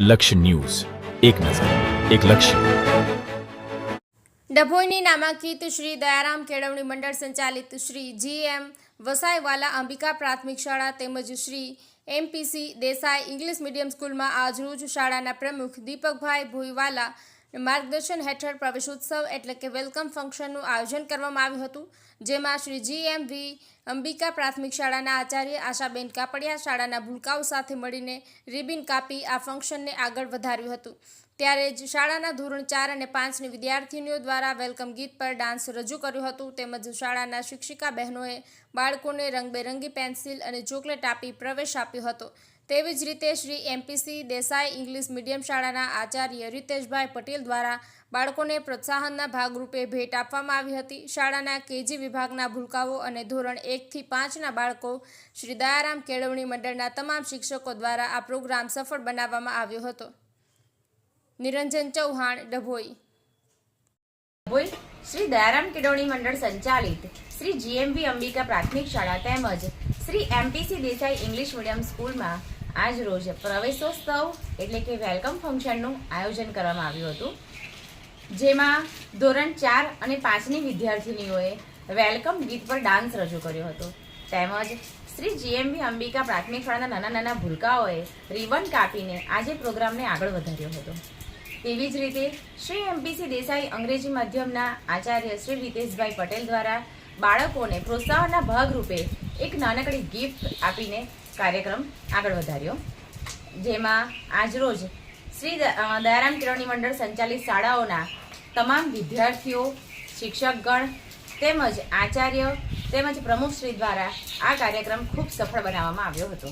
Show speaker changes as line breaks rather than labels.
લક્ષ્ય ન્યૂઝ, એક નજર, એક લક્ષ્ય.
ડભોઈની નામાંકિત શ્રી દયારામ કેળવણી મંડળ સંચાલિત શ્રી GM વસાઈવાલા અંબિકા પ્રાથમિક શાળા તેમજ Shri MPC Desai English medium સ્કૂલમાં આજરોજ શાળાના પ્રમુખ દીપકભાઈ ભોઈવાલા માર્ગદર્શન હેઠળ પ્રવેશોત્સવ એટલે કે વેલકમ ફંક્શનનું આયોજન કરવામાં આવ્યું હતું, જેમાં શ્રી GM અંબિકા પ્રાથમિક શાળાના આચાર્ય આશાબેન કાપડિયા શાળાના ભૂલકાઓ સાથે મળીને રિબિન કાપી આ ફંક્શનને આગળ વધાર્યું હતું. ત્યારે જ શાળાના ધોરણ 4 અને 5ની વિદ્યાર્થીનીઓ દ્વારા વેલકમ ગીત પર ડાન્સ રજૂ કર્યું હતું. તેમજ શાળાના શિક્ષિકા બહેનોએ બાળકોને રંગબેરંગી પેન્સિલ અને ચોકલેટ આપી પ્રવેશ આપ્યો હતો. તેવી જ રીતે Shri MPC Desai English medium શાળાના આચાર્ય રીતેશભાઈ પટેલ દ્વારા બાળકોને પ્રોત્સાહનના ભાગરૂપે ભેટ આપવામાં આવી હતી. શાળાના KG વિભાગના ભૂલકાઓ અને ધોરણ 1 થી 5ના બાળકો શ્રી દયારામ કેળવણી મંડળના તમામ શિક્ષકો દ્વારા આ પ્રોગ્રામ સફળ બનાવવામાં આવ્યો હતો. નિરંજન ચૌહાણ, ડભોઈ.
શ્રી દયારામ કેળવણી મંડળ સંચાલિત શ્રી GMV અંબિકા પ્રાથમિક શાળા તેમજ Shri MPC Desai English medium સ્કૂલમાં આજ રોજ પ્રવેશોત્સવ એટલે કે વેલકમ ફંક્શનનું આયોજન કરવામાં આવ્યું હતું, જેમાં ધોરણ 4 અને 5ની વિદ્યાર્થીનીઓએ વેલકમ ગીત પર ડાન્સ રજૂ કર્યો હતો. તેમજ શ્રી GMV અંબિકા પ્રાથમિક શાળાના નાના ભૂલકાઓએ રિબન કાપીને આજે પ્રોગ્રામને આગળ વધાર્યો હતો. તેવી જ રીતે શ્રી MPC દેસાઈ અંગ્રેજી માધ્યમના આચાર્ય શ્રી રીતેશભાઈ પટેલ દ્વારા બાળકોને પ્રોત્સાહનના ભાગરૂપે એક નાનકડી ગિફ્ટ આપીને કાર્યક્રમ આગળ વધાર્યો, જેમાં આજરોજ શ્રી દયારામ કેળવણી મંડળ સંચાલિત શાળાઓના તમામ વિદ્યાર્થીઓ, શિક્ષકગણ તેમજ આચાર્ય તેમજ પ્રમુખશ્રી દ્વારા આ કાર્યક્રમ ખૂબ સફળ બનાવવામાં આવ્યો હતો.